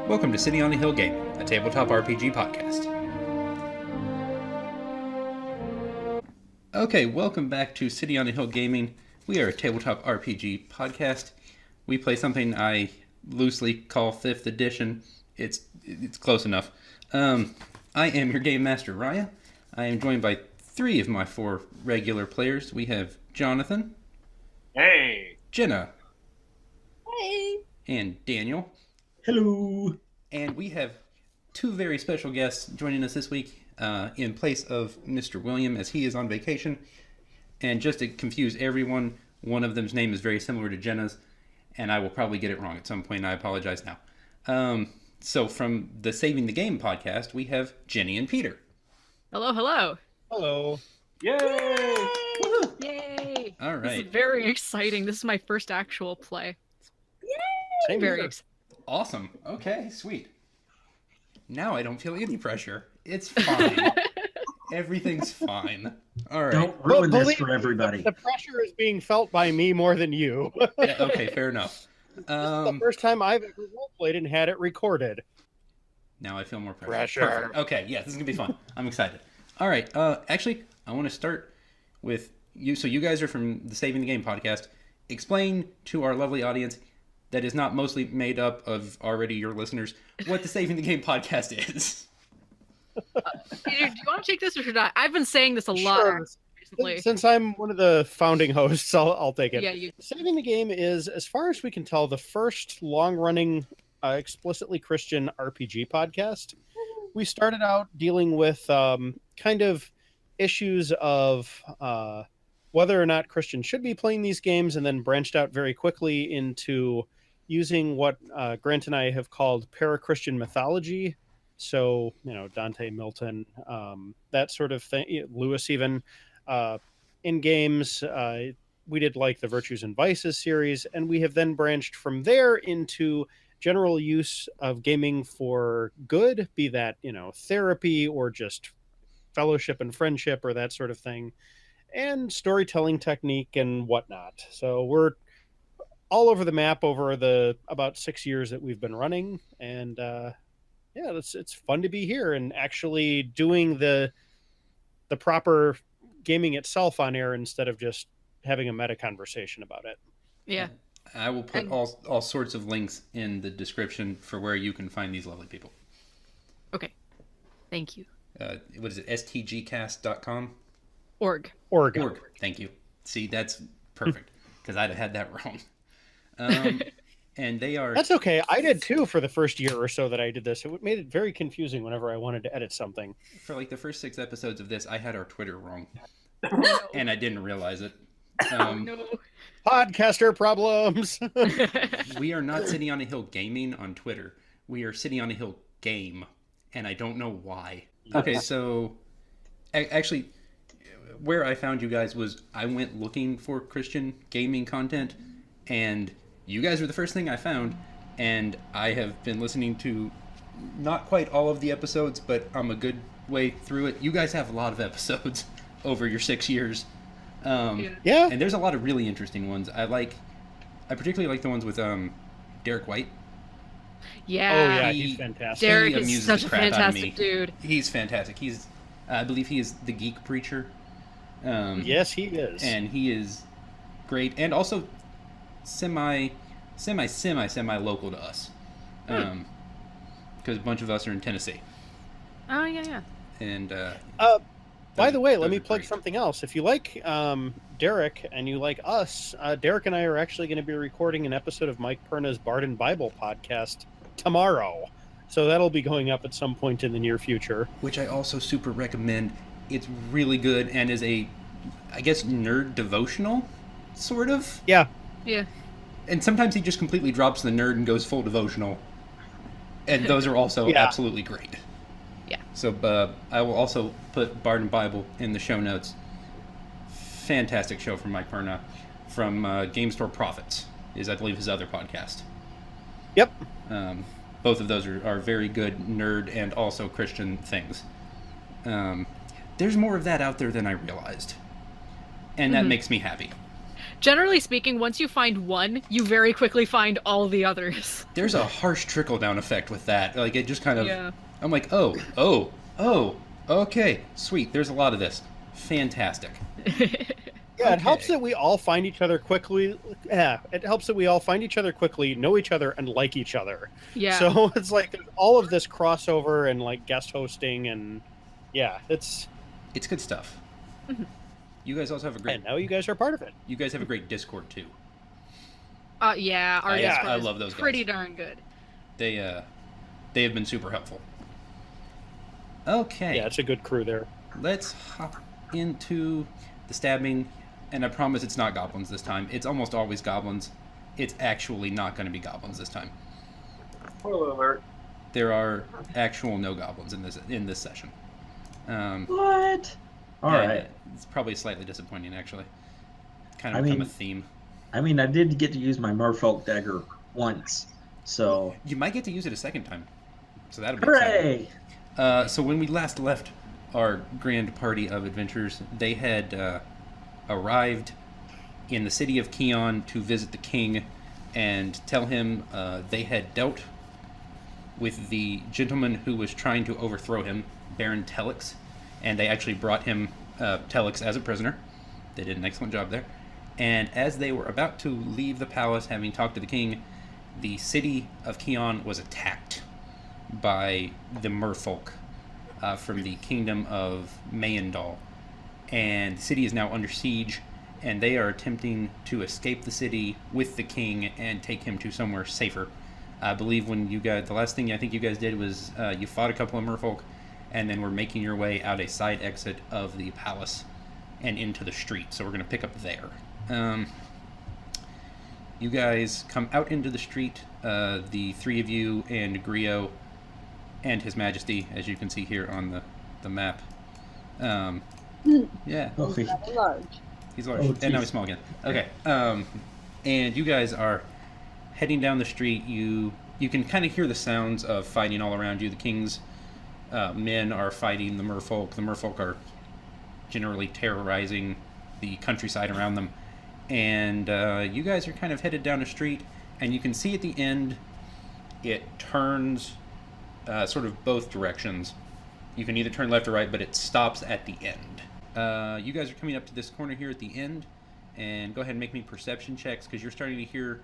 Welcome to City on a Hill Gaming, a tabletop RPG podcast. Okay, welcome back to City on a Hill Gaming. We are a tabletop RPG podcast. We play something I loosely call 5th edition. It's close enough. I am your game master, Raya. I am joined by 3 of my 4 regular players. We have Jonathan. Hey. Jenna. Hey. And Daniel. Hello. And we have 2 very special guests joining us this week in place of Mr. William, as he is on vacation. And just to confuse everyone, one of them's name is very similar to Jenna's, and I will probably get it wrong at some point, and I apologize now. So from the Saving the Game podcast, we have Jenny and Peter. Hello, hello. Hello. Yay! Woohoo! Yay! All This right. is very exciting. This is my first actual play. Same Very here. exciting. Awesome. Okay, sweet. Now I don't feel any pressure. It's fine. Everything's fine. All right. Don't ruin this believe for me, everybody. The pressure is being felt by me more than you. Yeah, okay, fair enough. The first time I've ever roleplayed and had it recorded. Now I feel more pressure. Pressure. Perfect. Okay, yeah, this is going to be fun. I'm excited. All right, actually, I want to start with you. So you guys are from the Saving the Game podcast. Explain to our lovely audience that is not mostly made up of already your listeners what the Saving the Game podcast is. Peter, do you want to take this or should I? I've been saying this a lot Sure. recently. Since I'm one of the founding hosts, I'll take it. Yeah, you. Saving the Game is, as far as we can tell, the first long-running, explicitly Christian RPG podcast. We started out dealing with kind of issues of whether or not Christians should be playing these games, and then branched out very quickly into using what Grant and I have called para-Christian mythology. So, Dante, Milton, that sort of thing, Lewis even, in games. We did like the Virtues and Vices series, and we have then branched from there into general use of gaming for good, be that, therapy or just fellowship and friendship or that sort of thing, and storytelling technique and whatnot. So we're all over the map over the about 6 years that we've been running, and it's fun to be here and actually doing the proper gaming itself on air instead of just having a meta conversation about it. Yeah. I will put all sorts of links in the description for where you can find these lovely people. Okay. Thank you. What is it? stgcast.com? Org. Org. Thank you. See, that's perfect, because I'd have had that wrong. And they are... That's okay. I did too for the first year or so that I did this. It made it very confusing whenever I wanted to edit something. For like the first 6 episodes of this, I had our Twitter wrong, No. and I didn't realize it. No. Podcaster problems. We are not City on a Hill Gaming on Twitter. We are City on a Hill Game, and I don't know why. Okay, so actually, where I found you guys was I went looking for Christian gaming content, and you guys were the first thing I found, and I have been listening to not quite all of the episodes, but I'm a good way through it. You guys have a lot of episodes over your 6 years. Yeah. And there's a lot of really interesting ones. I particularly like the ones with Derek White. Yeah. Oh yeah, He- he's fantastic. Derek He is amuses such the a crap out of me. fantastic dude. He's fantastic. I believe he is the geek preacher. Yes, he is. And he is great, and also semi local to us, because a bunch of us are in Tennessee. Oh, yeah. And By the way, let those me are plug great. something else. If you like Derek and you like us, Derek and I are actually going to be recording an episode of Mike Perna's Bard and Bible podcast tomorrow. So that'll be going up at some point in the near future. which I also super recommend. It's really good and is I guess, nerd devotional, sort of. Yeah. Yeah. And sometimes he just completely drops the nerd and goes full devotional. And those are also Yeah. absolutely great. Yeah. So I will also put Bard and Bible in the show notes. Fantastic show from Mike Perna from Game Store Profits is, I believe, his other podcast. Yep. Both of those are very good nerd and also Christian things. There's more of that out there than I realized. And that makes me happy. Generally speaking, once you find one, you very quickly find all the others. There's a harsh trickle-down effect with that. Like, it just kind of... Yeah. I'm like, oh, okay, sweet, there's a lot of this. Fantastic. Yeah, it helps that we all find each other quickly. Yeah, it helps that we all find each other quickly, know each other, and like each other. Yeah. So it's like all of this crossover and like guest hosting, and yeah, it's good stuff. You guys also have a great... And now you guys are part of it. You guys have a great Discord, too. Yeah, our Discord I is love those guys. pretty darn good. They have been super helpful. Okay. Yeah, it's a good crew there. Let's hop into the stabbing, and I promise it's not goblins this time. It's almost always goblins. It's actually not going to be goblins this time. Spoiler alert. There are actual no goblins in this session. What? All right. It's probably slightly disappointing, actually. It's kind I of become mean- a theme. I mean, I did get to use my Merfolk dagger once, so You might get to use it a second time, so that'll be exciting. hooray! So when we last left our grand party of adventurers, they had arrived in the city of Keon to visit the king and tell him they had dealt with the gentleman who was trying to overthrow him, Baron Telix, and they actually brought him Telix as a prisoner. They did an excellent job there. And as they were about to leave the palace, having talked to the king, the city of Keon was attacked by the merfolk from the kingdom of Mayendal. And the city is now under siege, and they are attempting to escape the city with the king and take him to somewhere safer. I believe when you guys, the last thing I think you guys did was you fought a couple of merfolk, and then were making your way out a side exit of the palace and into the street. So we're going to pick up there. You guys come out into the street, the three of you and Griot and His Majesty, as you can see here on the map. Yeah, Okay. Large. he's large. Oh, And now geez. he's small again. Okay. And you guys are heading down the street. You can kind of hear the sounds of fighting all around you. The king's men are fighting the merfolk. The merfolk are generally terrorizing the countryside around them. And you guys are kind of headed down a street, and you can see at the end it turns sort of both directions. You can either turn left or right, but it stops at the end. You guys are coming up to this corner here at the end, and go ahead and make me perception checks, because you're starting to hear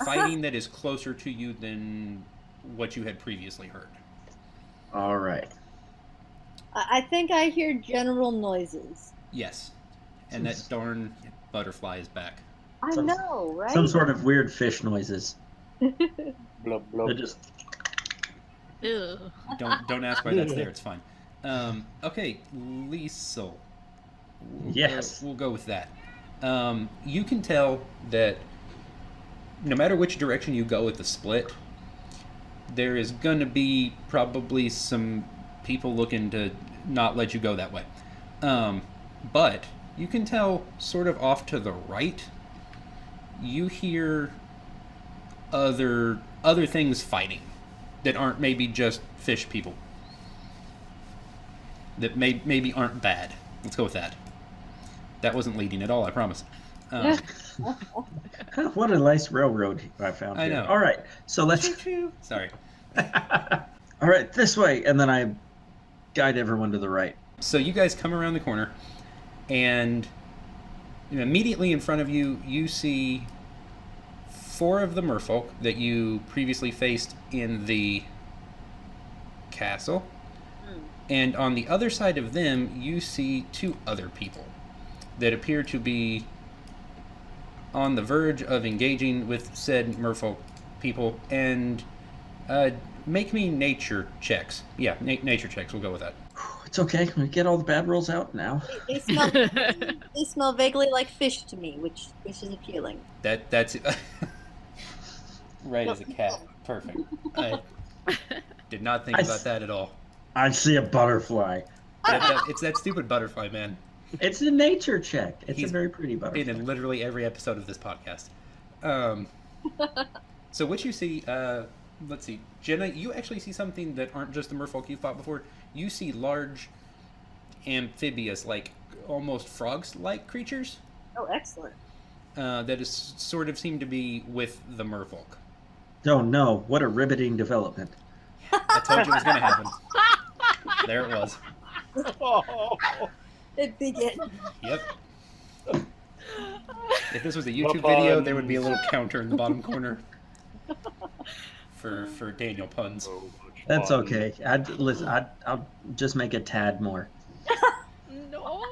fighting that is closer to you than what you had previously heard. All right. I think I hear general noises. Yes. And that darn butterfly is back. I Some- know, right? Some sort of weird fish noises. Blub, They're blub. just Ew. Don't ask why that's there. It's fine. Okay, Liesel. Yes. We'll go with that. You can tell that no matter which direction you go with the split, there is going to be probably some people looking to not let you go that way. But you can tell sort of off to the right, you hear other things fighting that aren't maybe just fish people. That maybe aren't bad. Let's go with that. That wasn't leading at all, I promise. what a nice railroad I found. I here. know. All right, so let's. Sorry. All right, this way, and then I guide everyone to the right. So you guys come around the corner, and immediately in front of you, you see 4 of the merfolk that you previously faced in the castle. And on the other side of them, you see 2 other people that appear to be on the verge of engaging with said merfolk people. And make me nature checks. Yeah, nature checks. We'll go with that. It's okay. We get all the bad rolls out now. They smell. They smell vaguely like fish to me, which is appealing. That's right as a cat. Perfect. I did not think about that at all. I see a butterfly. It's that stupid butterfly, man. It's a nature check. It's He's a very pretty Been butterfly. in literally every episode of this podcast. So what you see, let's see, Jenna, you actually see something that aren't just the merfolk you fought before. You see large, amphibious, like almost frogs-like creatures. Oh, excellent. that is sort of seem to be with the merfolk. Oh no, what a riveting development. I told you it was going to happen. There it was. Oh. It began. Yep. If this was a YouTube video, there would be a little counter in the bottom corner for Daniel puns. That's okay. I'll just make a tad more. No.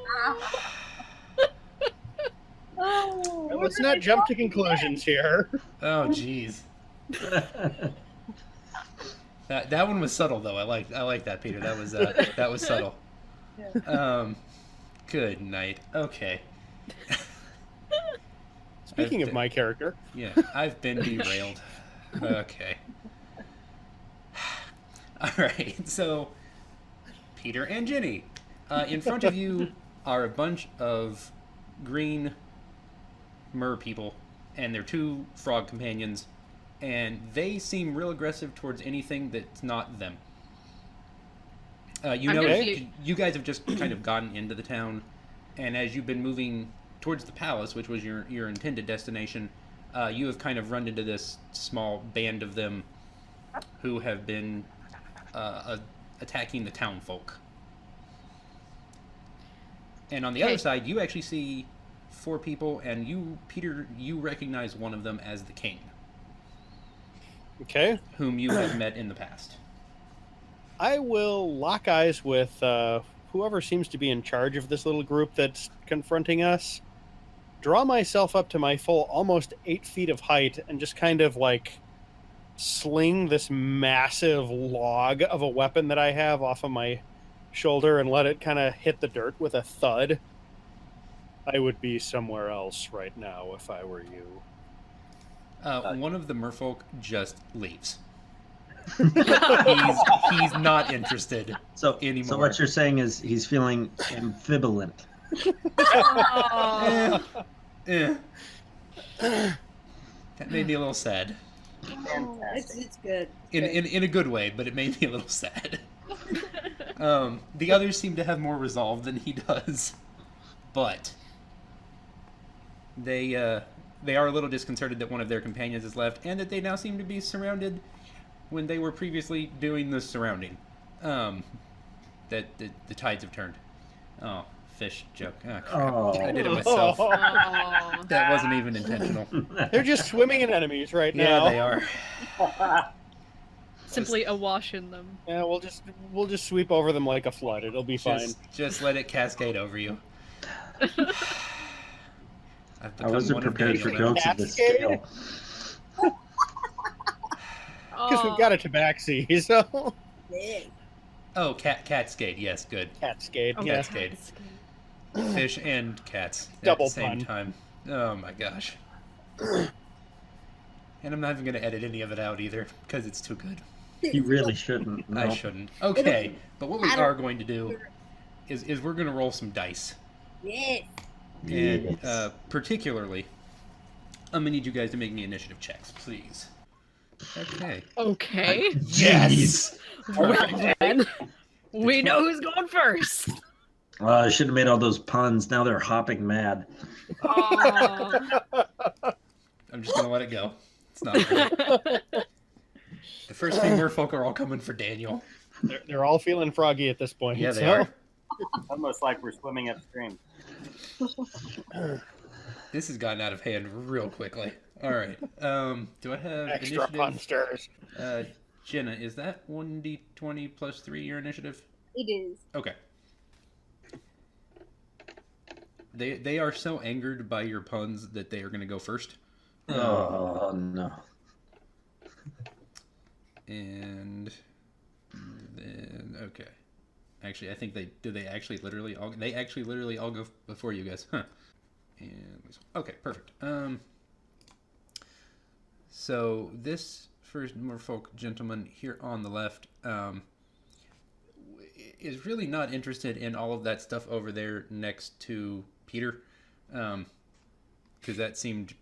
Oh, Let's not jump to conclusions here. Oh, jeez. That one was subtle though. I like that, Peter. That was subtle. Good night. Okay. Speaking of my character. Yeah, I've been derailed. Okay. All right. So, Peter and Jenny, in front of you are a bunch of green mer people, and their 2 frog companions, and they seem real aggressive towards anything that's not them. You know, you guys have just kind of gotten into the town, and as you've been moving towards the palace, which was your intended destination, you have kind of run into this small band of them who have been attacking the town folk. And on the other side, you actually see 4 people, and you, Peter, you recognize one of them as the king. Okay. Whom you have met in the past. I will lock eyes with whoever seems to be in charge of this little group that's confronting us, draw myself up to my full almost 8 feet of height, and just kind of like sling this massive log of a weapon that I have off of my shoulder and let it kind of hit the dirt with a thud. I would be somewhere else right now if I were you. One of the merfolk just leaves. he's not interested anymore. So what you're saying is he's feeling ambivalent. That made me a little sad. It's good. In a good way, but it made me a little sad. The others seem to have more resolve than he does, but they are a little disconcerted that one of their companions is left, and that they now seem to be surrounded when they were previously doing the surrounding. That the tides have turned. Oh, fish joke. Oh, crap. Oh. I did it myself. Oh. That wasn't even intentional. They're just swimming in enemies right now. Yeah, they are. Simply awash in them. Yeah, we'll just sweep over them like a flood. It'll be fine. Just let it cascade over you. I wasn't prepared for Daniel. jokes of this scale. Because we've got a tabaxi, so... Oh, Catskade. Yes, good. Catskade, Oh, yeah. Catskade. Fish and cats Double at the same pun. time. Oh my gosh. And I'm not even going to edit any of it out either, because it's too good. You really shouldn't. No. I shouldn't. Okay, but what we are going to do is we're going to roll some dice. Yes. And Yes. particularly, I'm going to need you guys to make me initiative checks, please. Okay. Okay. Yes! Well then, we know who's going first. I should have made all those puns. Now they're hopping mad. Oh. I'm just going to let it go. It's not good. The first thing merfolk are all coming for Daniel. They're all feeling froggy at this point. Yeah, they so- are. Almost like we're swimming upstream. This has gotten out of hand real quickly. All right. Do I have Extra initiative? punsters. Jenna, is that 1d20 plus 3 your initiative? It is. Okay. They are so angered by your puns that they are going to go first. Oh, no. And then okay. Actually, I think they actually literally all go before you guys. Huh. And okay, perfect. So this first merfolk gentleman here on the left is really not interested in all of that stuff over there next to Peter, because that seemed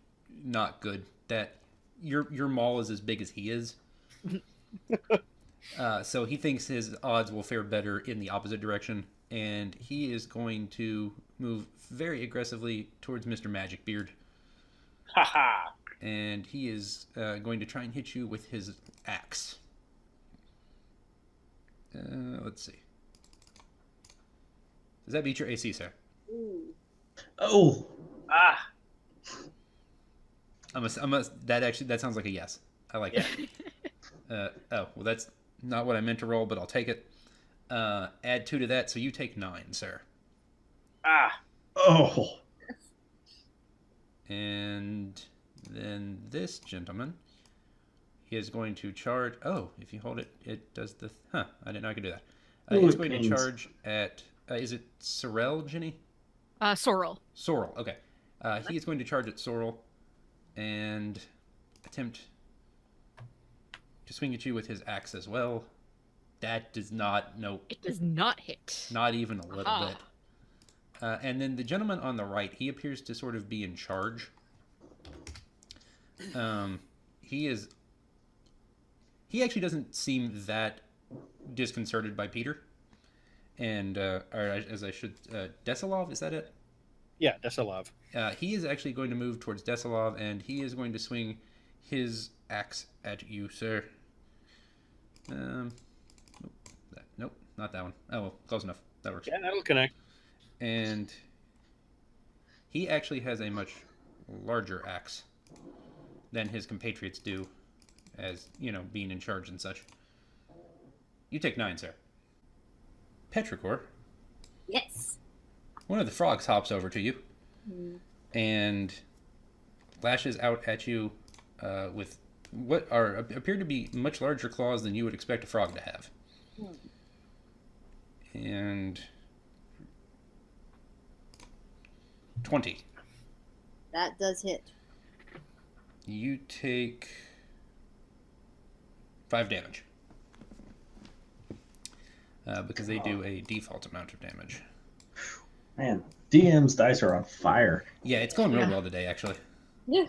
not good. That your mall is as big as he is. So he thinks his odds will fare better in the opposite direction, and he is going to move very aggressively towards Mr. Magic Beard. Haha. And he is going to try and hit you with his axe. Let's see. Does that beat your AC, sir? Ooh. Oh, Ah. That sounds like a yes. I like that. Well, that's not what I meant to roll, but I'll take it. Add 2 to that, so you take 9, sir. Ah. oh. And then this gentleman, he is going to charge. Oh, if you hold it, it does the. I didn't know I could do that. He's going to charge at. Is it Sorrel, Jenny? Sorrel. Sorrel. Okay. He is going to charge at Sorrel, and attempt to swing at you with his axe as well. That does not. No. It does not hit. Not even a little bit. And then the gentleman on the right, he appears to sort of be in charge. He actually doesn't seem that disconcerted by Peter. And, Desilov, is that it? Yeah, Desilov. He is actually going to move towards Desilov, and he is going to swing his axe at you, sir. Nope, not that one. Oh, well, close enough. That works. Yeah, that'll connect. And he actually has a much larger axe than his compatriots do, as, being in charge and such. You take 9, sir. Petrichor. Yes. One of the frogs hops over to you and lashes out at you with what appear to be much larger claws than you would expect a frog to have. And 20. That does hit. You take 5 damage. Because they do a default amount of damage. Man, DM's dice are on fire. Yeah, it's going real well today, actually. Yeah.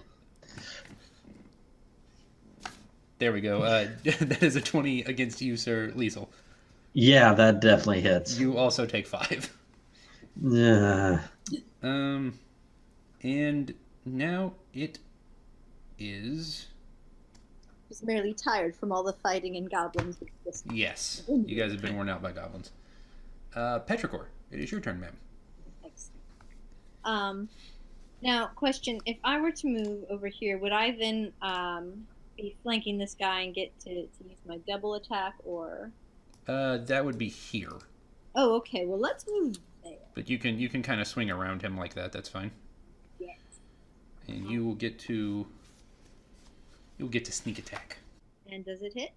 There we go. That is a 20 against you, Sir Liesel. Yeah, that definitely hits. You also take 5. Yeah. And now it is... Just merely tired from all the fighting and goblins. Yes, you guys have been worn out by goblins. Petrichor, it is your turn, ma'am. Excellent. Now, question: if I were to move over here, would I then be flanking this guy and get to use my double attack, or? That would be here. Oh, okay. Well, let's move there. But you can kind of swing around him like that. That's fine. Yes. And you will get to. You'll get to sneak attack. And does it hit?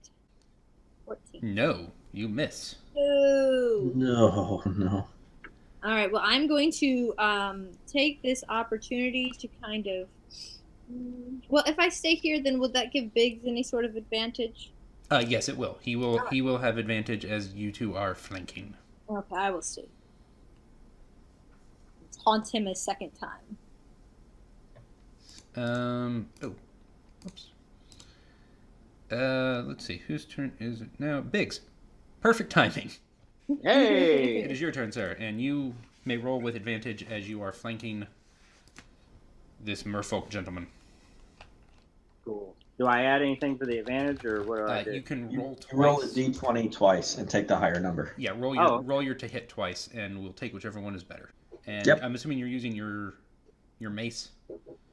14. No, you miss. No. No. All right. Well, I'm going to take this opportunity to kind of. Well, if I stay here, then would that give Biggs any sort of advantage? Yes, it will. He will. He will have advantage as you two are flanking. Okay, I will stay. Let's haunt him a second time. Oh. Oops. Let's see. Whose turn is it now? Biggs. Perfect timing. Hey. It is your turn, sir, and you may roll with advantage as you are flanking this merfolk gentleman. Cool. Do I add anything for the advantage, or what do I do? You can roll twice. Roll a d20 twice and take the higher number. Yeah, roll your to hit twice, and we'll take whichever one is better. And Yep. I'm assuming you're using your mace.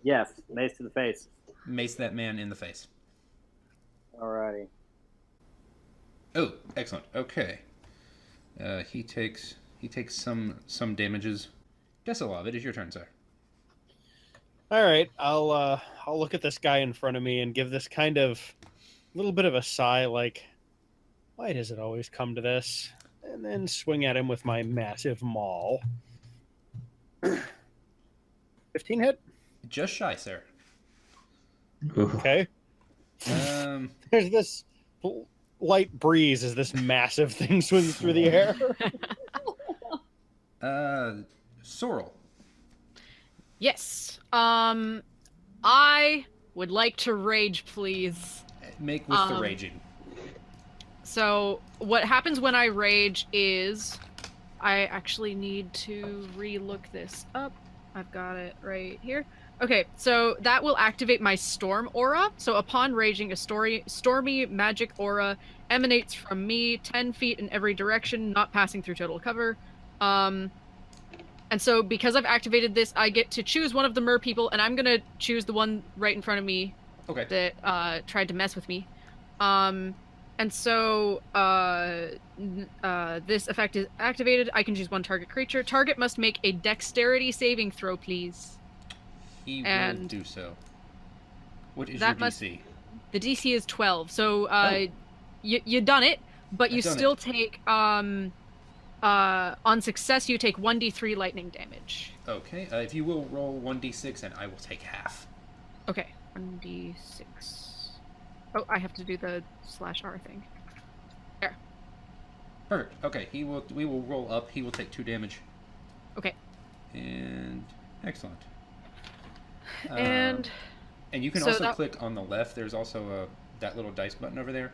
Yes, mace to the face. Mace that man in the face. Alrighty. Oh, excellent. Okay. He takes some damages. Desilov, it is your turn, sir. All right, I'll look at this guy in front of me and give this kind of little bit of a sigh, like, why does it always come to this? And then swing at him with my massive maul. 15 hit. Just shy, sir. Okay. There's this light breeze as this massive thing swings through the air. Sorrel. Yes. I would like to rage, please. Make with the raging. So what happens when I rage is I actually need to re-look this up. I've got it right here. Okay, so that will activate my storm aura. So upon raging, a stormy magic aura emanates from me 10 feet in every direction, not passing through total cover. And so because I've activated this, I get to choose one of the mer people, and I'm gonna choose the one right in front of me that tried to mess with me. And so this effect is activated. I can choose one target creature. Target must make a dexterity saving throw, please. He will do so. What is your DC? The DC is 12. So you done it, but you still take on success you take 1d3 lightning damage. Okay. If you will roll 1d6, and I will take half. Okay. 1d6. Oh, I have to do the /R thing. There. Perfect. Okay. We will roll up. He will take 2 damage. Okay. And excellent. And you can also click on the left. There's also that little dice button over there,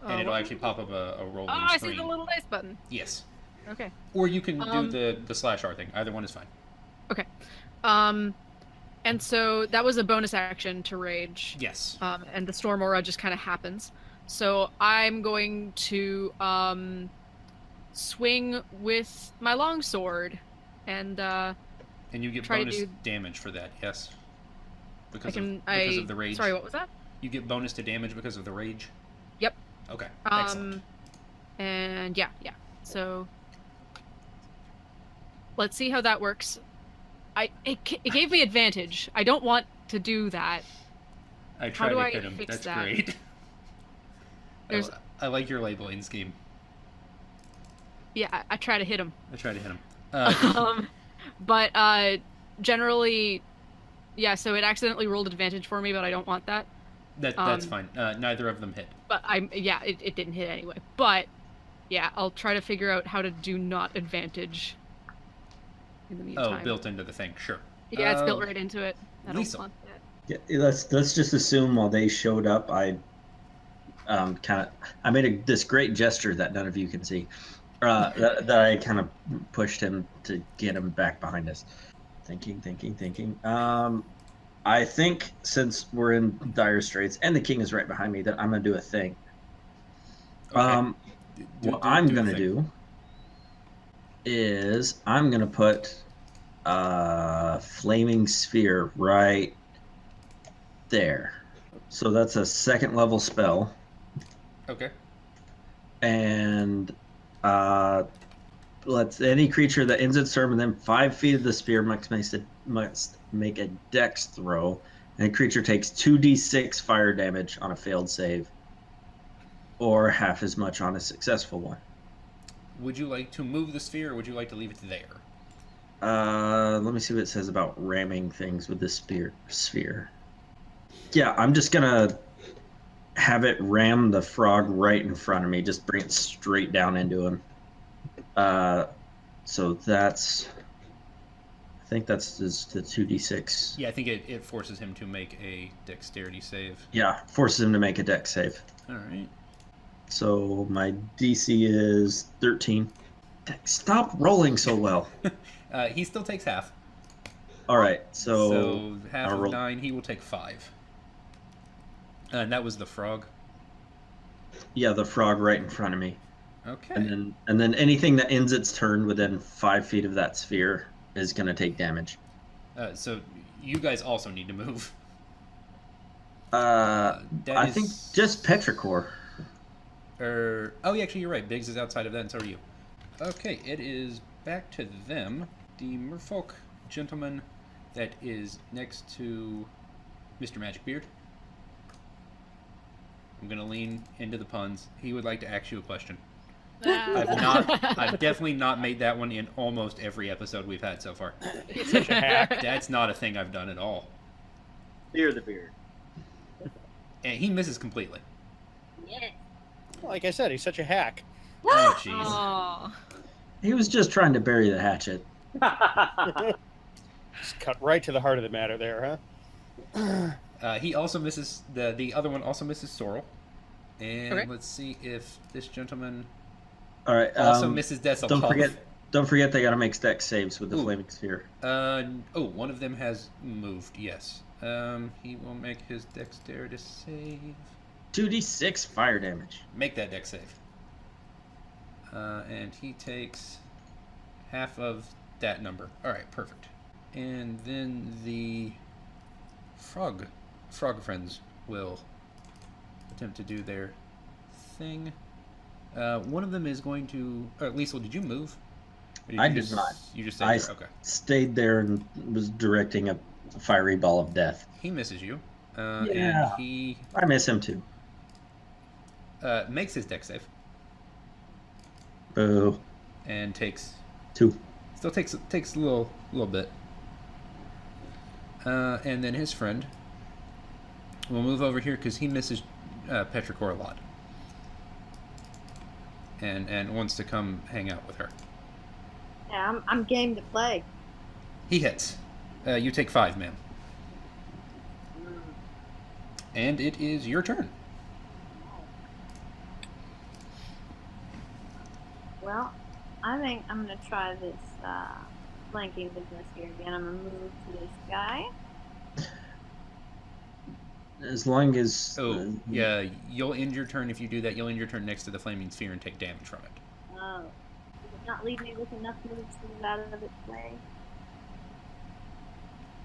and it'll actually pop up a rolling screen. I see the little dice button. Yes. Okay. Or you can do the /R thing. Either one is fine. Okay. And so that was a bonus action to rage. Yes. And the storm aura just kind of happens. So I'm going to swing with my longsword and you get bonus damage for that, yes. Because of the rage. Sorry, what was that? You get bonus to damage because of the rage? Yep. Okay, excellent. And yeah. So let's see how that works. It gave me advantage. I don't want to do that. I tried to hit him. That's great. I like your labeling scheme. Yeah, I try to hit him. But generally, yeah, so it accidentally rolled advantage for me, but I don't want that. That's fine. Neither of them hit. But it didn't hit anyway. But yeah, I'll try to figure out how to do not advantage in the meantime. Oh, built into the thing, sure. Yeah, it's built right into it. I don't Lisa. want that. Yeah, let's just assume while they showed up, I made this great gesture that none of you can see. That I kind of pushed him to get him back behind us. Thinking. I think since we're in dire straits and the king is right behind me, that I'm gonna do a thing. Okay. What I'm gonna do is I'm gonna put a flaming sphere right there. So that's a 2nd level spell. Okay. And lets any creature that ends its turn within 5 feet of the sphere must make a dex throw, and a creature takes 2d6 fire damage on a failed save, or half as much on a successful one. Would you like to move the sphere, or would you like to leave it there? Let me see what it says about ramming things with the sphere. Yeah, I'm just gonna have it ram the frog right in front of me. Just bring it straight down into him. So that's... I think that's just the 2d6. Yeah, I think it forces him to make a dexterity save. Yeah, forces him to make a dex save. Alright. So my DC is 13. Stop rolling so well. He still takes half. Alright, So half of 9, he will take 5. And that was the frog? Yeah, the frog right in front of me. Okay. And then anything that ends its turn within 5 feet of that sphere is going to take damage. So you guys also need to move. I think just Petrichor. Oh, yeah, actually, you're right. Biggs is outside of that, and so are you. Okay, it is back to them. The merfolk gentleman that is next to Mr. Magic Beard. I'm going to lean into the puns. He would like to ask you a question. I've definitely not made that one in almost every episode we've had so far. He's such a hack. That's not a thing I've done at all. Fear the beard. And he misses completely. Yeah. Like I said, he's such a hack. Oh, jeez. Aw. He was just trying to bury the hatchet. Just cut right to the heart of the matter there, huh? He also misses, the other one also misses Sorrel. And Okay. let's see if this gentleman All right. also misses Death. Don't forget, Don't forget they got to make dex saves with the Ooh. flaming sphere. One of them has moved, yes. He will make his dexterity save. 2d6 fire damage. Make that dex save. And he takes half of that number. Alright, perfect. And then the frog friends will attempt to do their thing. One of them is going to... Liesel, did you move? Or I did not. You just stayed there? Okay. Stayed there and was directing a fiery ball of death. He misses you. Yeah. And he I miss him too. makes his dex save. Boo. And takes... 2. Still takes a little bit. And then his friend will move over here because he misses Petrichor a lot. And wants to come hang out with her. Yeah, I'm game to play. He hits. You take 5, ma'am. And it is your turn. Well, I think I'm going to try this flanking business here again. I'm going to move to this guy. As long as... Yeah, you'll end your turn if you do that. You'll end your turn next to the flaming sphere and take damage from it. Oh. Does it not leave me with enough moves to move out of its way?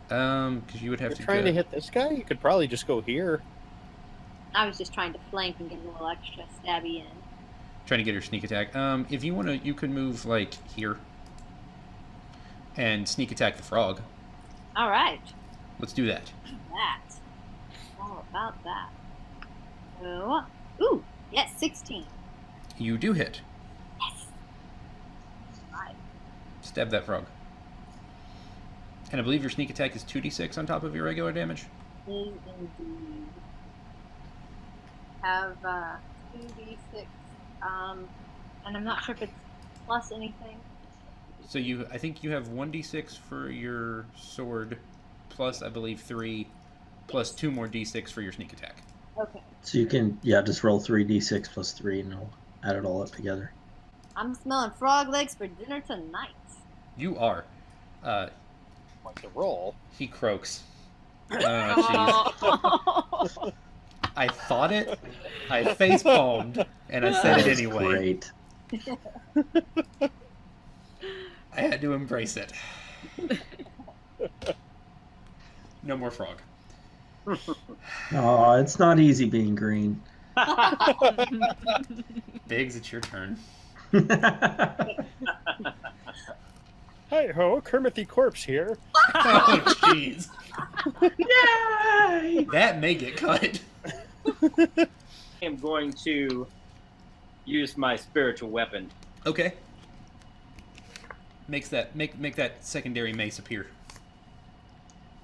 Because you would have to Trying to hit this guy? You could probably just go here. I was just trying to flank and get a little extra stabby in. Trying to get your sneak attack. If you want to, you could move, like, here. And sneak attack the frog. Alright. Let's do that. That. All about that. So, ooh, yes, 16. You do hit. Yes. Right. Stab that frog. And I believe your sneak attack is 2d6 on top of your regular damage? Is indeed. Have 2d6. And I'm not sure if it's plus anything. So I think you have 1d6 for your sword, plus I believe 3, plus 2 more d6 for your sneak attack. Okay. So you can, just roll 3d6 plus 3 and it'll add it all up together. I'm smelling frog legs for dinner tonight. You are. Like the roll. He croaks. Jeez. I thought it, I facepalmed, and I said it anyway. Great. I had to embrace it. No more frog. Oh, it's not easy being green. Biggs, it's your turn. Hey ho, Kermit the Corpse here. Oh, jeez. Yay! That may get cut. I am going to use my spiritual weapon. Okay. Make that secondary mace appear.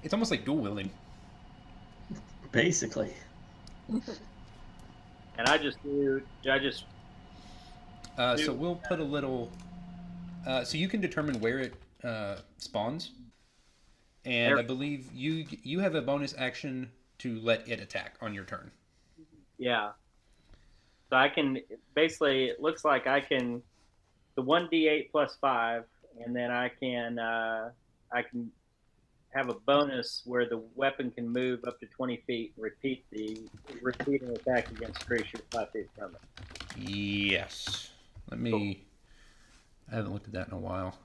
It's almost like dual wielding. Basically. And I just So we'll put a little. So you can determine where it spawns, and I believe you have a bonus action to let it attack on your turn. Yeah. So I can basically, it looks like I can the 1d8 plus 5, and then I can have a bonus where the weapon can move up to 20 feet and repeat an attack against a creature 5 feet from it. Yes. Let me. I haven't looked at that in a while.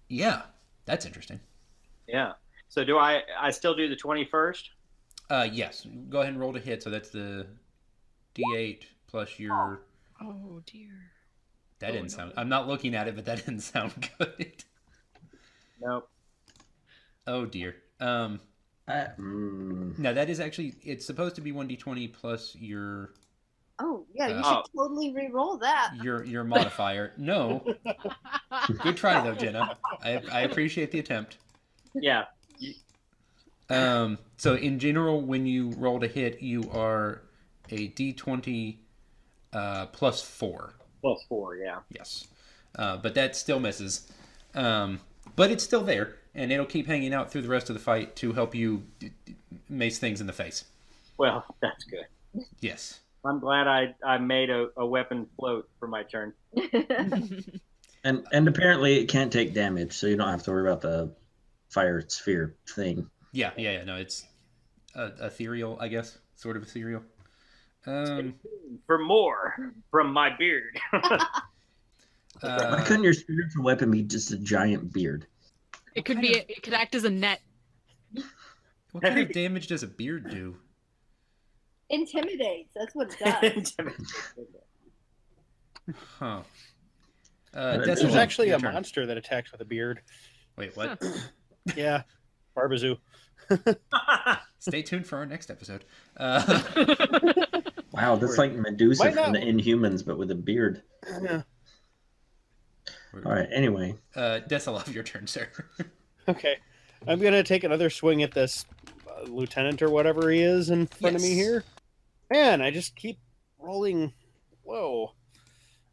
Yeah, that's interesting. Yeah. So do I still do the 20 first? Yes. Go ahead and roll to hit. So that's the D8 plus your. Oh dear. That didn't sound. I'm not looking at it, but that didn't sound good. Nope. Oh dear. No, that is actually. It's supposed to be 1d20 plus your. Oh yeah, you should totally re-roll that. Your modifier. No. Good try though, Jenna. I appreciate the attempt. Yeah. So in general, when you roll to hit, you are a d20 plus 4. Plus 4, yeah. Yes. But that still misses. But it's still there, and it'll keep hanging out through the rest of the fight to help you mace things in the face. Well, that's good. Yes. I'm glad I made a weapon float for my turn. And apparently it can't take damage, so you don't have to worry about the fire sphere thing. Yeah. No, it's ethereal, I guess, sort of ethereal. For more from my beard. Why couldn't your spiritual weapon be just a giant beard? It could be. It could act as a net. What kind of damage does a beard do? Intimidates. That's what it does. Huh. There's There's actually your a turn. monster that attacks with a beard. Wait, what? Yeah, Barbazoo. Stay tuned for our next episode. Wow, that's like Medusa Might from not- the Inhumans, but with a beard. Yeah. All right, anyway. Desalov, your turn, sir. Okay, I'm gonna take another swing at this lieutenant or whatever he is in front of me Yes. here. Man, I just keep rolling. Whoa.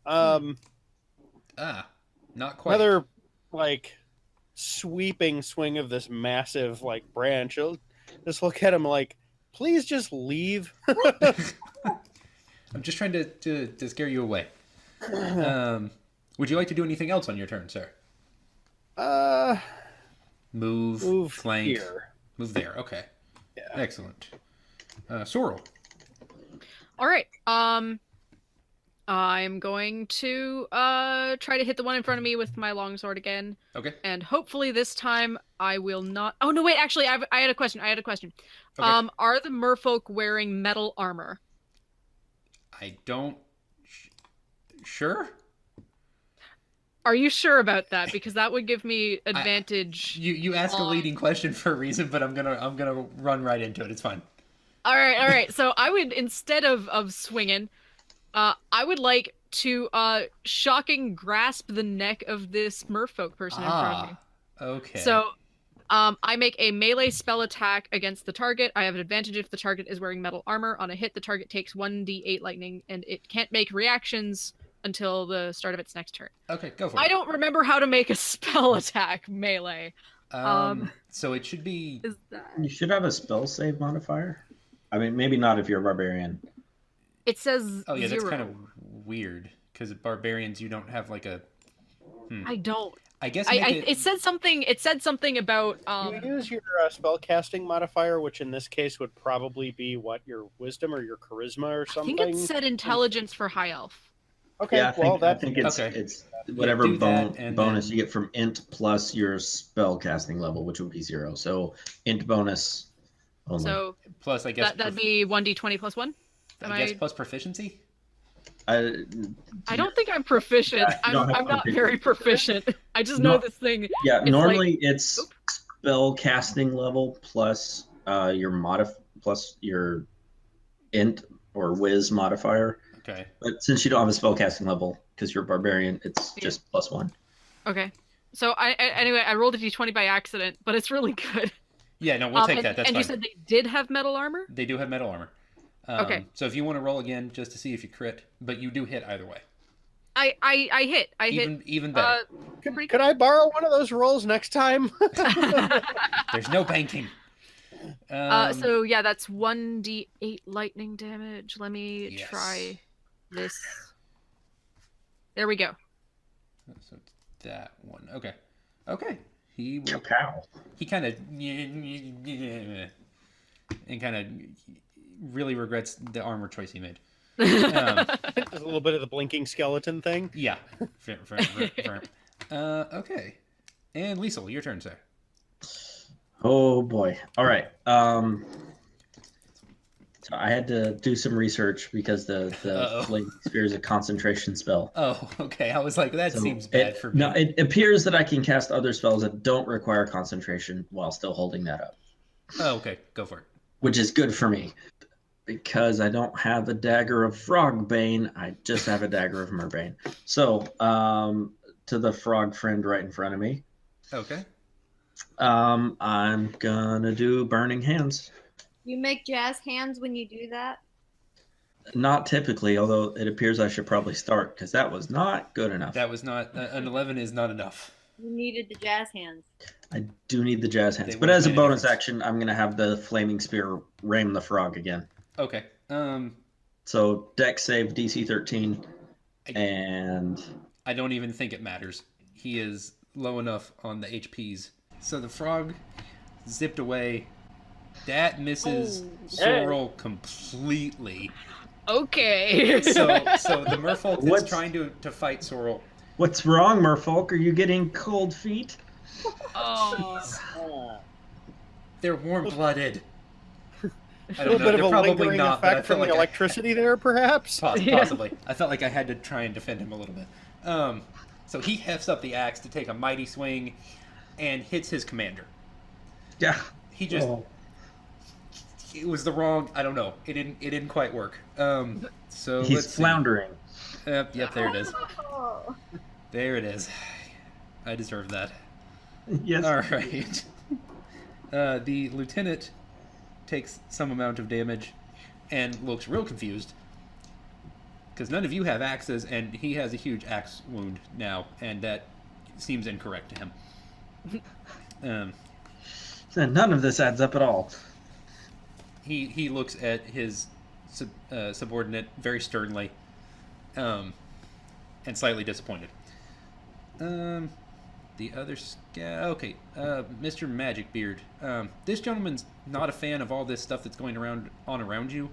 Not quite. Another like sweeping swing of this massive like branch. I'll just look at him like, please just leave. I'm just trying to scare you away. Would you like to do anything else on your turn, sir? Move, flank, here. move there. Okay, Yeah. excellent. Sorrel. All right. I'm going to try to hit the one in front of me with my longsword again, Okay. and hopefully this time I will not. Oh no, wait. Actually, I had a question. Okay. Are the merfolk wearing metal armor? I don't. Sure. Are you sure about that? Because that would give me advantage. You ask a leading question for a reason, but I'm gonna run right into it. It's fine. All right. So I would, instead of swinging, I would like to shocking grasp the neck of this merfolk person in front of me. Okay. So, I make a melee spell attack against the target. I have an advantage if the target is wearing metal armor. On a hit, the target takes 1d8 lightning, and it can't make reactions until the start of its next turn. Okay, go for it. I don't remember how to make a spell attack melee. So it should be. Is that... You should have a spell save modifier. I mean, maybe not if you're a barbarian. It says Oh yeah, 0. that's kind of weird because barbarians you don't have like a. I don't. I guess It said something. It said something about. You use your spell casting modifier, which in this case would probably be what, your wisdom or your charisma or I something. think it said intelligence for high elf. Okay, Yeah, well I think it's Okay. it's whatever do that, and bonus then- you get from int plus your spell casting level, which would be 0. So int bonus only. So plus I guess that'd be 1d20 plus 1. I guess plus proficiency. I don't think I'm proficient. Yeah, you don't have I'm not proficiency. very proficient. I just know this thing. Yeah, It's normally it's spell casting level plus plus your int or whiz modifier. Okay. But since you don't have a spell casting level because you're a barbarian, it's just +1. Okay. So anyway, I rolled a d20 by accident, but it's really good. Yeah, no, we'll take that. That's and fine. you said they did have metal armor? They do have metal armor. Okay. So if you want to roll again, just to see if you crit, but you do hit either way. I hit. I hit. Even better. Could I borrow one of those rolls next time? There's no banking. So yeah, that's 1d8 lightning damage. Let me Yes. try this. There we go. So that one. Okay. He will. Pow. He kind of and kind of really regrets the armor choice he made. There's a little bit of the blinking skeleton thing. Yeah. Okay. And Liesel, your turn, sir. Oh boy. All right. So I had to do some research because the Flame Sphere is a concentration spell. Oh, okay. I was like, that So seems bad for me. No, it appears that I can cast other spells that don't require concentration while still holding that up, Oh, okay. Go for it. which is good for me because I don't have a dagger of Frogbane. I just have a dagger of Merbane. So, to the frog friend right in front of me, Okay. I'm gonna do Burning Hands. You make jazz hands when you do that? Not typically, although it appears I should probably start because that was not good enough. That was not an 11 is not enough. You needed the jazz hands. I do need the jazz hands, They but would've as a made a bonus difference. action, I'm gonna have the flaming spear ram the frog again. Okay. So Dex save DC 13, I- and I don't even think it matters. He is low enough on the HPs. So the frog zipped away. That misses Sorrel completely. Okay. So the merfolk that's What's- trying to fight Sorrel. What's wrong, merfolk? Are you getting cold feet? Oh. They're warm-blooded. I A don't little know. bit of They're a probably lingering not, but I effect felt from the like electricity there, perhaps. Possibly. I felt like I had to try and defend him a little bit. So he hefts up the axe to take a mighty swing and hits his commander. Yeah. He just... Oh. It was the wrong... I don't know. It didn't quite work. So let's He's see. floundering. Yep, there it is. Oh. There it is. I deserve that. Yes. All right. The lieutenant takes some amount of damage and looks real confused because none of you have axes, and he has a huge axe wound now, and that seems incorrect to him. None of this adds up at all. He looks at his subordinate very sternly, and slightly disappointed. The other okay, Mr. Magic Beard. This gentleman's not a fan of all this stuff that's going around you,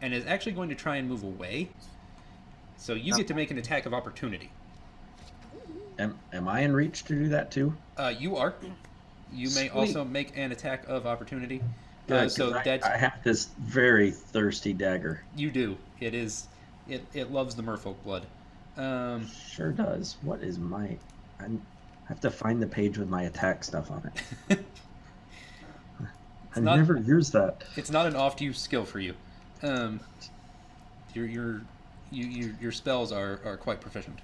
and is actually going to try and move away. So you get to make an attack of opportunity. Am I in reach to do that too? You are. You may Sweet. also make an attack of opportunity. Good, So 'cause that's I have this very thirsty dagger. you do. It is. It loves the merfolk blood. Sure does. What is my? I have to find the page with my attack stuff on it. I not- never used that. It's not an oft-used skill for you. Your spells are quite proficient.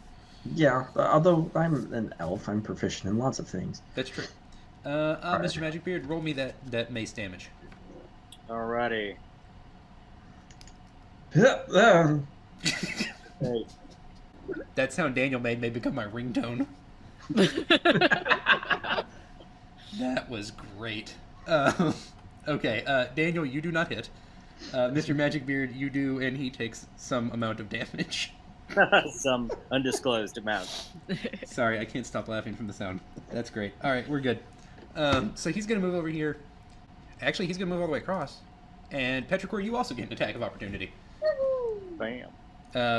Yeah, although I'm an elf, I'm proficient in lots of things. That's true. Mr. Magic Beard, roll me that mace damage. Alrighty. Um, Hey. That sound Daniel made may become my ringtone. That was great. Okay, Daniel, you do not hit. Mr. Magic Beard, you do, and he takes some amount of damage. Some undisclosed amount. Sorry, I can't stop laughing from the sound. That's great. All right, we're good. So he's going to move over here. Actually, he's going to move all the way across. And Petrichor, you also get an attack of opportunity. Bam.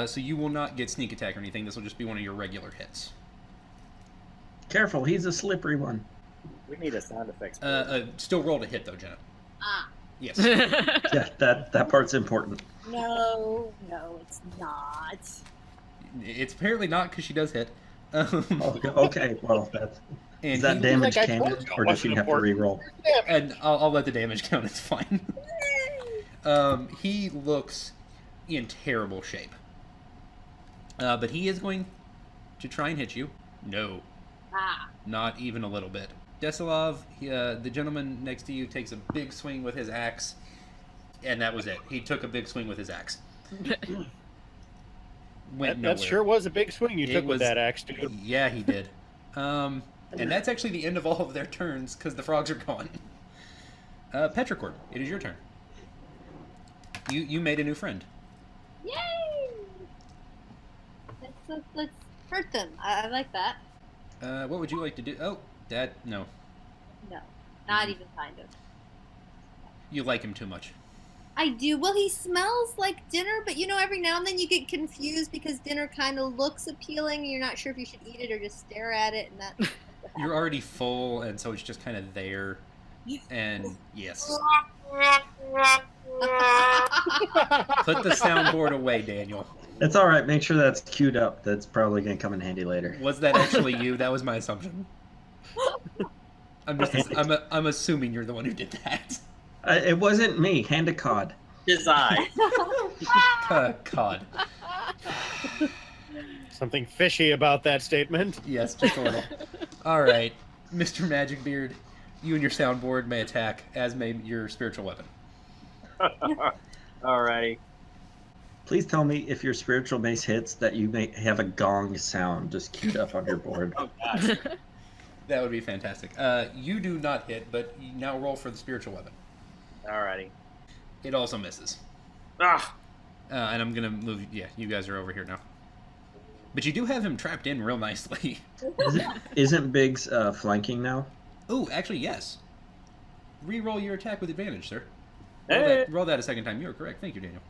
So you will not get sneak attack or anything. This will just be one of your regular hits. careful, he's a slippery one. We need a sound effects. Still roll to hit, though, Jenna. Ah. Yes. Yeah, that part's important. No, it's not. It's apparently not because she does hit. Okay, well, that's... And Is that he- damage Like I told counted, you it or does she wasn't have to important. re-roll? And I'll let the damage count. It's fine. He looks in terrible shape. But he is going to try and hit you. No, Ah. not even a little bit. Desilov, the gentleman next to you, takes a big swing with his axe, and that was it. He took a big swing with his axe. Went nowhere. That sure was a big swing you It took was- with that axe, dude. Yeah, he did. And that's actually the end of all of their turns because the frogs are gone. Petrichor, it is your turn. You made a new friend. Yay! Let's hurt them. I like that. What would you like to do? Oh, no. No, not even kind of. You like him too much. I do. Well, he smells like dinner, but every now and then you get confused because dinner kind of looks appealing and you're not sure if you should eat it or just stare at it, and that. You're already full, and so it's just kind of there. And yes. Put the soundboard away, Daniel. It's all right. Make sure that's queued up. That's probably going to come in handy later. Was that actually you? That was my assumption. I'm assuming you're the one who did that. It wasn't me. Hand to Cod. His eye. Cod. Something fishy about that statement. Yes, just a little. All right, Mr. Magic Beard, you and your soundboard may attack, as may your spiritual weapon. Alrighty. Please tell me if your spiritual mace hits that you may have a gong sound just queued up on your board. Oh gosh. That would be fantastic. You do not hit, but you now roll for the spiritual weapon. Alrighty. It also misses. Ah. And I'm gonna move. Yeah, you guys are over here now. But you do have him trapped in real nicely. Isn't Biggs flanking now? Oh, actually, yes. Re-roll your attack with advantage, sir. Hey. Roll that a second time. You were correct. Thank you, Daniel.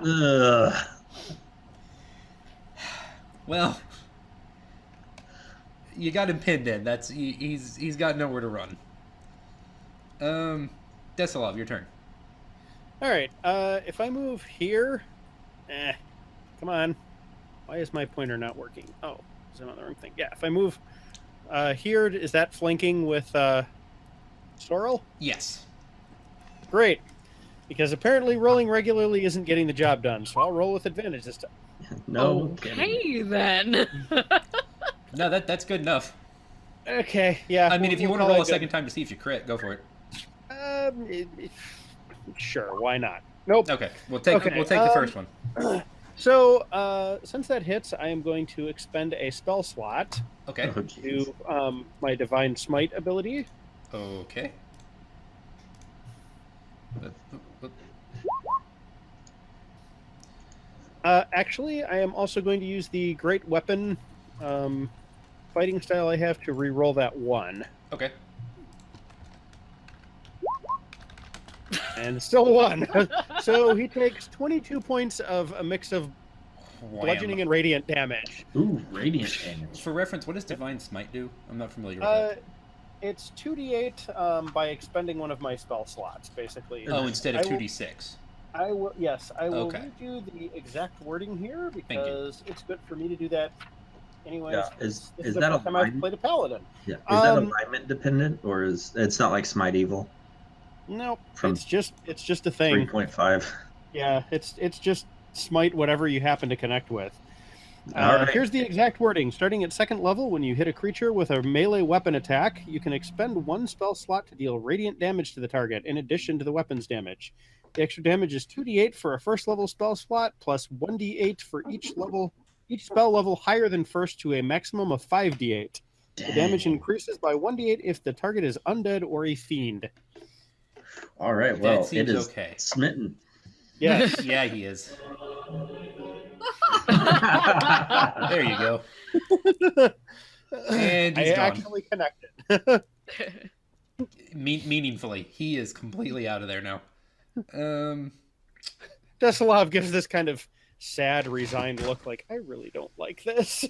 Ugh. Well, you got him pinned in. He's got nowhere to run. Desilov, your turn. All right. If I move here, come on. Why is my pointer not working? Oh, is I'm on the wrong thing? Yeah. If I move here, is that flanking with Sorrel? Yes. Great. Because apparently rolling regularly isn't getting the job done, so I'll roll with advantage this time. No. Okay, then. No, that's good enough. Okay, yeah. I mean, if you want to we'll roll call a it second time to see if you crit, go for it. Sure, why not? Nope. Okay, we'll take the first one. So, since that hits, I am going to expend a spell slot Okay. Oh, jeez. to my Divine Smite ability. Okay. Actually, I am also going to use the Great Weapon fighting style I have to re-roll that one. Okay. And still one. So he takes 22 points of a mix of bludgeoning and radiant damage. Ooh, radiant damage. For reference, what does Divine Smite do? I'm not familiar with that. It's 2d8 by expending one of my spell slots, basically. Oh, instead of I will- 2d6. I will. Yes, I will Okay. read you the exact wording here because it's good for me to do that. Anyways, Yeah, this is the that first time I've played a paladin. Yeah. Is that Um, alignment dependent, or is it's not like Smite Evil Nope, From it's just a thing. 3.5? Yeah, it's just smite whatever you happen to connect with. All right. Here's the exact wording. Starting at second level, when you hit a creature with a melee weapon attack, you can expend one spell slot to deal radiant damage to the target, in addition to the weapon's damage. The extra damage is 2d8 for a first level spell slot, plus 1d8 for each spell level higher than first to a maximum of 5d8. The damage Dang. increases by 1d8 if the target is undead or a fiend. All right. Well, That seems it is okay. smitten. Yes. Yeah, he is. There you go. And he's I gone. actually connected. Meaningfully, he is completely out of there now. Desilov gives this kind of sad, resigned look like, I really don't like this.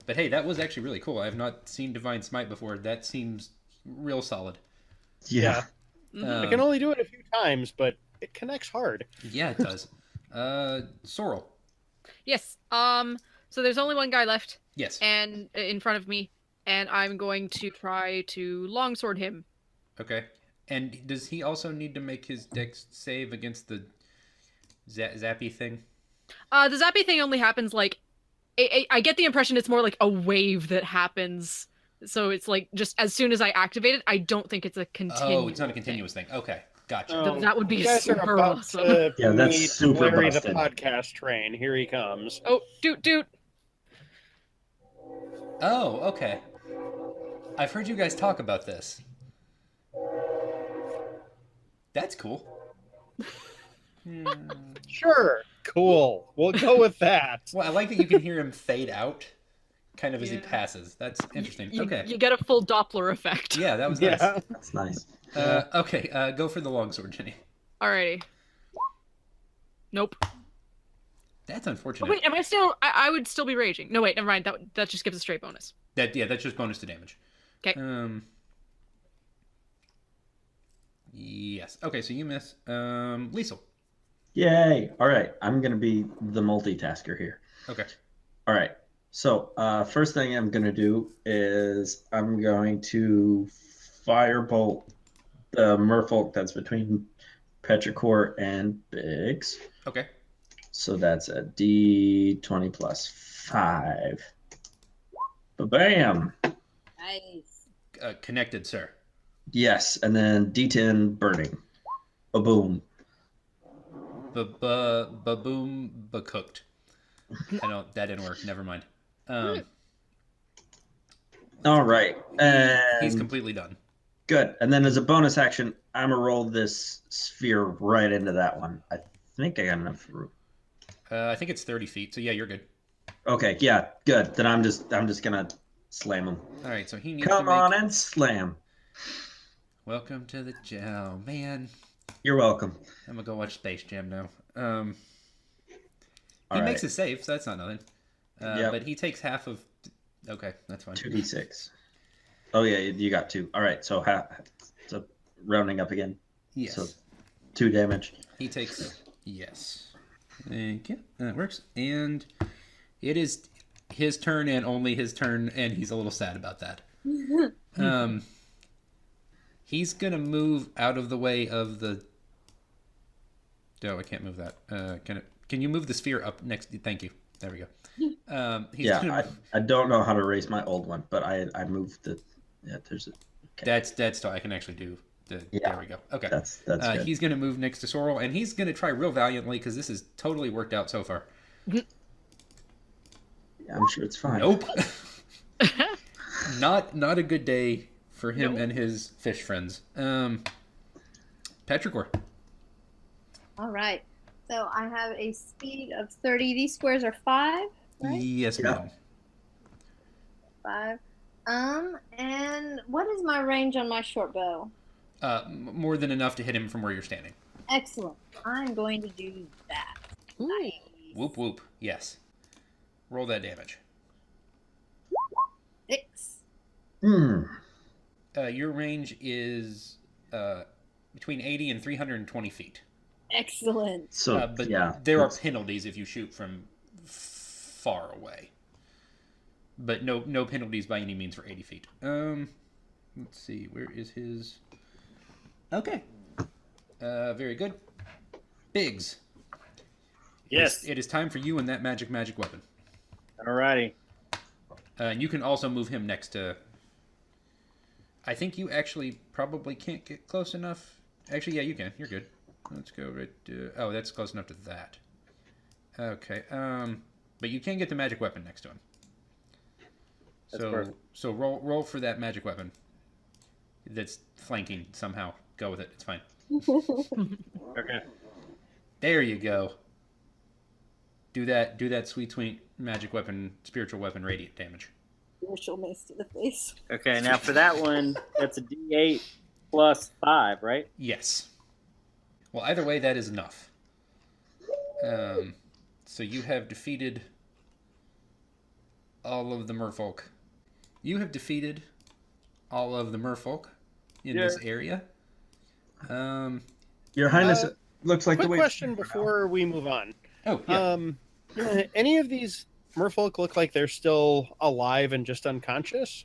But hey, that was actually really cool. I have not seen Divine Smite before. That seems real solid. Yeah. I can only do it a few times, but it connects hard. Yeah, it does. Sorrel. Yes. So there's only one guy left, Yes. and in front of me, and I'm going to try to longsword him. Okay. And does he also need to make his dex save against the zappy thing? The zappy thing only happens like I get the impression it's more like a wave that happens. So it's like just as soon as I activate it, I don't think it's a continuous. Oh, it's not a continuous thing. Okay, gotcha. Oh, That would be you guys are super about awesome. to Yeah, that's meet super Blarey the busted. Podcast Train. Here he comes. Oh, doot. Oh, okay. I've heard you guys talk about this. That's cool. Sure. Cool. We'll go with that. Well, I like that you can hear him fade out, kind of as he Yeah. passes. That's interesting. You, Okay. you get a full Doppler effect. Yeah, that was nice. Yeah. That's nice. Okay, go for the longsword, Jenny. Alrighty. Nope. That's Oh, unfortunate. wait, am I still? I would still be raging. No, wait, never mind. That just gives a straight bonus. That's just bonus to damage. 'Kay. Yes. Okay, so you miss. Liesel. Yay. All right. I'm going to be the multitasker here. Okay. All right. So, first thing I'm going to do is I'm going to firebolt the merfolk that's between Petrichor and Biggs. Okay. So that's a D20 plus 5. Bam. Nice. Connected, sir. Yes, and then D10 burning. Ba-boom. Ba-boom, ba-cooked. I don't, that didn't work. Never mind. All right. And He's completely done. good. And then as a bonus action, I'm going to roll this sphere right into that one. I think I got enough room. I think it's 30 feet. So yeah, you're good. Okay, yeah, good. Then I'm just gonna slam him. All right. So he needs Come to make. on and slam. Welcome to the jail, man. You're welcome. I'm gonna go watch Space Jam now. All He makes right. a save, so that's not nothing. Yep. But he takes half of. Okay, that's fine. 2d6. Oh yeah, you got 2. All right, so so rounding up again. Yes. So 2 damage. He takes. Yes. Thank you. That works. And it is his turn and only his turn, and he's a little sad about that. He's gonna move out of the way of the. No, I can't move that. Can you move the sphere up next? Thank you. There we go. I don't know how to raise my old one, but I moved the. Yeah, there's a. Okay. That's I can actually do. There we go. Okay. That's good. He's gonna move next to Sorrel, and he's gonna try real valiantly because this has totally worked out so far. Yeah, I'm sure it's fine. Nope. Not a good day for him and his fish friends. Petrichor. All right. So I have a speed of 30. These squares are 5, right? Yes, Yeah. ma'am. 5. And what is my range on my short bow? More than enough to hit him from where you're standing. Excellent. I'm going to do that. Ooh. Nice. Whoop whoop. Yes. Roll that damage. 6. Your range is between 80 and 320 feet. Excellent. So But yeah, there are penalties if you shoot from far away. But no penalties by any means for 80 feet. Let's see. Where is his... Okay. Very good. Biggs. Yes. It is time for you and that magic weapon. Alrighty. And you can also move him next to... I think you actually probably can't get close enough. Actually, yeah, you can. You're good. Let's go right... oh, that's close enough to that. Okay. But you can get the magic weapon next to him. That's perfect. So roll for that magic weapon. That's flanking somehow. Go with it. It's fine. Okay. There you go. Do that sweet magic weapon, spiritual weapon, radiant damage. Spiritual mace to the face. Okay, now for that one, that's a D8 plus 5, right? Yes. Well, either way, that is enough. So you have defeated all of the merfolk. You have defeated all of the merfolk in this area. Your Highness, it looks like Quick the way. question before we move on. Oh, yeah. Any of these merfolk look like they're still alive and just unconscious?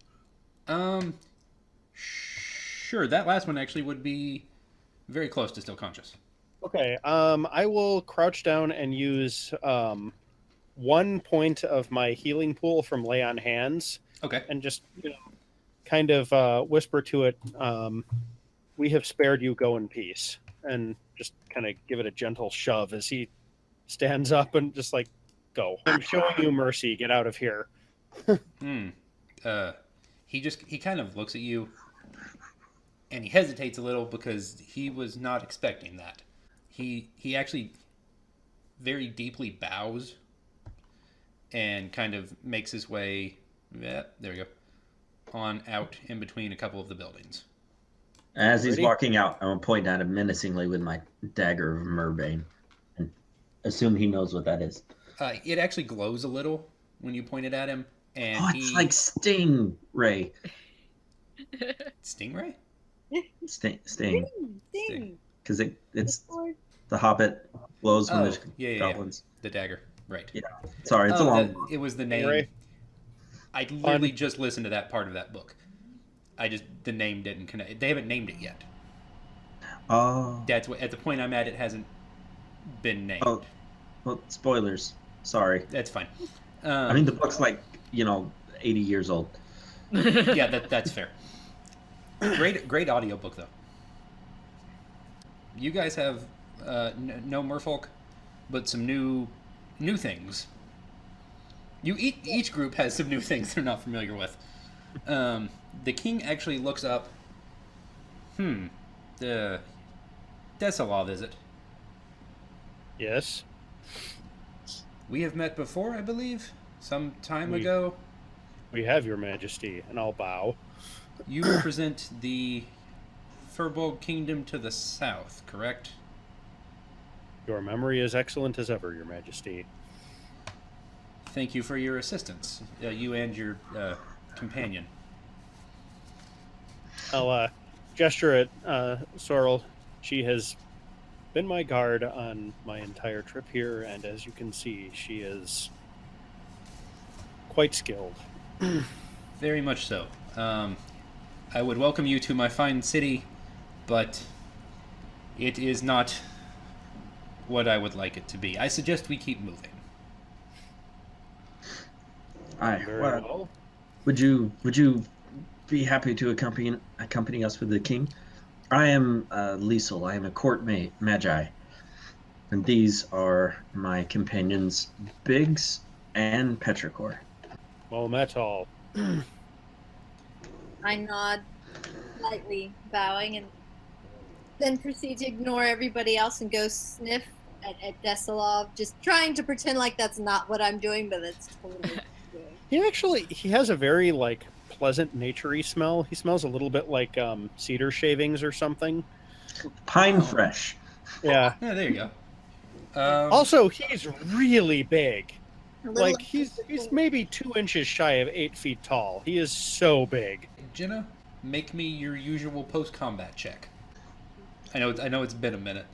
Sure. That last one actually would be very close to still conscious. Okay. I will crouch down and use 1 point of my healing pool from Lay on Hands, Okay. and just kind of whisper to it, "We have spared you. Go in peace," and just kind of give it a gentle shove as he stands up and just like, "Go. I'm showing you mercy. Get out of here." He kind of looks at you, and he hesitates a little because he was not expecting that. He actually very deeply bows and kind of makes his way, there we go, on out in between a couple of the buildings. As he's Ready? walking out, I'm gonna point at him menacingly with my dagger of Murbane, and assume he knows what that is. It actually glows a little when you point it at him, and Oh, it's like Stingray. Stingray? Sting. Ding. Because it's the Hobbit blows when there's yeah. goblins. The dagger, right? Yeah. Sorry, it's a long. It was the name. Stingray? I literally just listened to that part of that book. The name didn't connect. They haven't named it yet. Oh. That's what, at the point I'm at, it hasn't been named. Oh. Well, spoilers. Sorry. That's fine. I mean, the book's like 80 years old. Yeah, that's fair. Great audiobook though. You guys have no merfolk, but some new things. Each group has some new things they're not familiar with. The king actually looks up. The Desalov, is it? Yes. We have met before, I believe, some time ago. We have, Your Majesty, and I'll bow. You represent the Furbolg Kingdom to the south, correct? Your memory is excellent as ever, Your Majesty. Thank you for your assistance, you and your companion. I'll gesture at Sorrel. She has been my guard on my entire trip here, and as you can see, she is quite skilled. Very much so. I would welcome you to my fine city, but it is not what I would like it to be. I suggest we keep moving. Very well. Would you be happy to accompany us with the king? I am Liesel. I am a court magi, and these are my companions, Biggs and Petrichor. Well met all. I nod, slightly bowing, and then proceed to ignore everybody else and go sniff at Desilov, just trying to pretend like that's not what I'm doing, but that's totally doing. He has a very pleasant naturey smell. He smells a little bit like cedar shavings or something. Pine fresh. Yeah. Yeah, there you go. Also, he's really big. A little He's maybe 2 inches shy of 8 feet tall. He is so big. Jenna, make me your usual post-combat check. I know it's been a minute.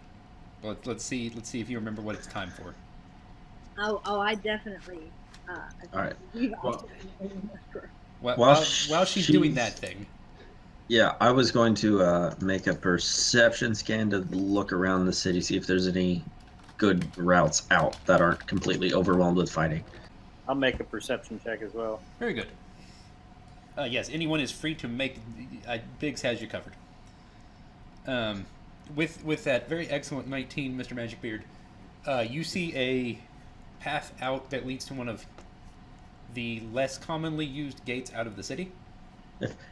But let's see if you remember what it's time for. Oh, I definitely. All right. While she's doing that thing. Yeah, I was going to make a perception scan to look around the city, see if there's any good routes out that aren't completely overwhelmed with fighting. I'll make a perception check as well. Very good. Yes, anyone is free to make. Biggs has you covered. With that very excellent 19, Mr. Magic Beard, you see a path out that leads to one of the less commonly used gates out of the city.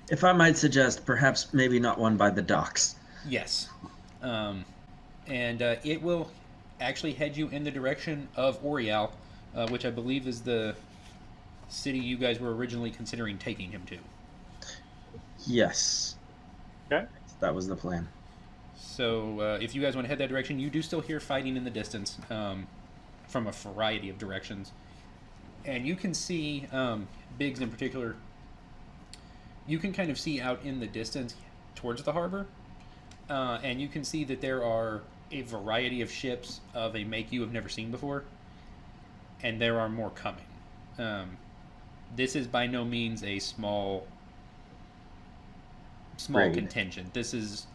If I might suggest, perhaps maybe not one by the docks. Yes. And it will actually head you in the direction of Orial, which I believe is the city you guys were originally considering taking him to. Yes. Okay. That was the plan. So if you guys want to head that direction, you do still hear fighting in the distance from a variety of directions. And you can see, Biggs in particular, you can kind of see out in the distance towards the harbor. And you can see that there are a variety of ships of a make you have never seen before. And there are more coming. This is by no means a small Raid. contingent. This is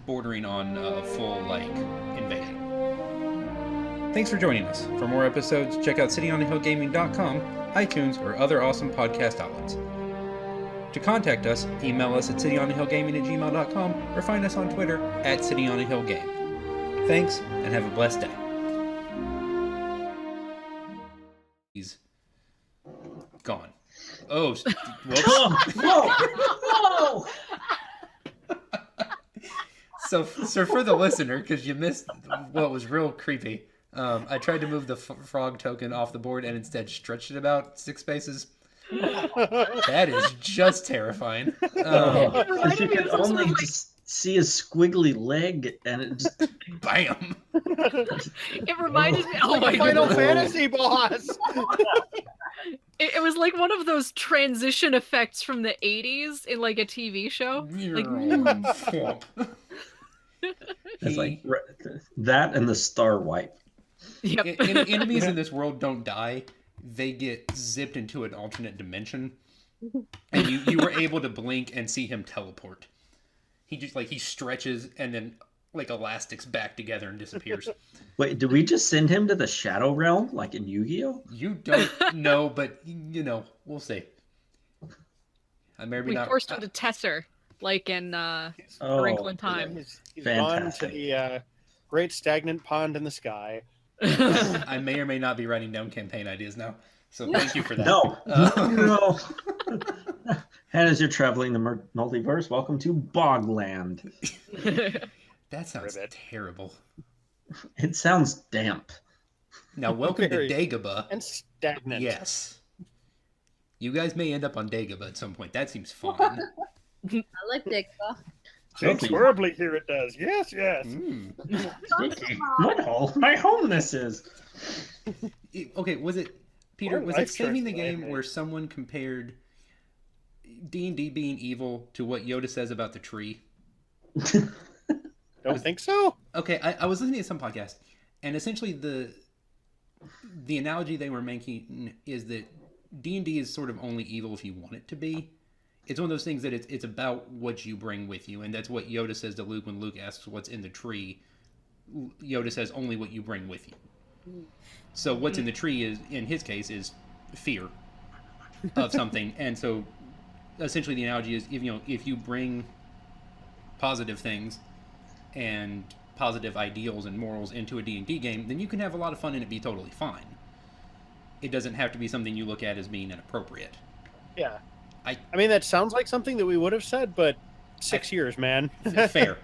bordering on a full invasion. Thanks for joining us. For more episodes, check out cityonthehillgaming.com, iTunes, or other awesome podcast outlets. To contact us, email us at cityonthehillgaming@gmail.com or find us on Twitter at cityonthehillgame. Thanks, and have a blessed day. He's gone. Oh, whoops. Whoa! So for the listener, because you missed what was real creepy, I tried to move the frog token off the board and instead stretched it about 6 spaces. That is just terrifying. If you could only just see a squiggly leg and it just... Bam! It reminded me. Oh my Final God. Fantasy boss! It was like one of those transition effects from the 80s in a TV show. It's like that and the star wipe. Yep. Enemies in this world don't die. They get zipped into an alternate dimension. And you were able to blink and see him teleport. He just he stretches and then elastics back together and disappears. Wait, did we just send him to the Shadow Realm like in Yu-Gi-Oh? You don't know, but we'll see. I maybe We not. forced him to Tesser, like in A Wrinkle in Time. He's gone to Fantastic. the great stagnant pond in the sky. I may or may not be writing down campaign ideas now, so thank you for that. No. No. And as you're traveling the multiverse, welcome to Bogland. That sounds Ribbit. terrible. It sounds damp. Now, welcome Very- to Dagobah. And stagnant. Yes. You guys may end up on Dagobah at some point. That seems fun. I like Dagobah. Sounds horribly here it does. Yes, yes. Spooky. What hole? My home this is. Okay, was it, Peter, What was life it Saving the choices I Game made. where someone compared D&D being evil to what Yoda says about the tree? Don't think so. Okay, I was listening to some podcast, and essentially the analogy they were making is that D&D is sort of only evil if you want it to be. It's one of those things that it's about what you bring with you, and that's what Yoda says to Luke when Luke asks what's in the tree. Yoda says only what you bring with you. So what's in the tree is, in his case, is fear of something, and so essentially the analogy is if you bring positive things and positive ideals and morals into a D&D game, then you can have a lot of fun and it be totally fine. It doesn't have to be something you look at as being inappropriate. Yeah. I mean, that sounds like something that we would have said, but 6 years, man. Fair.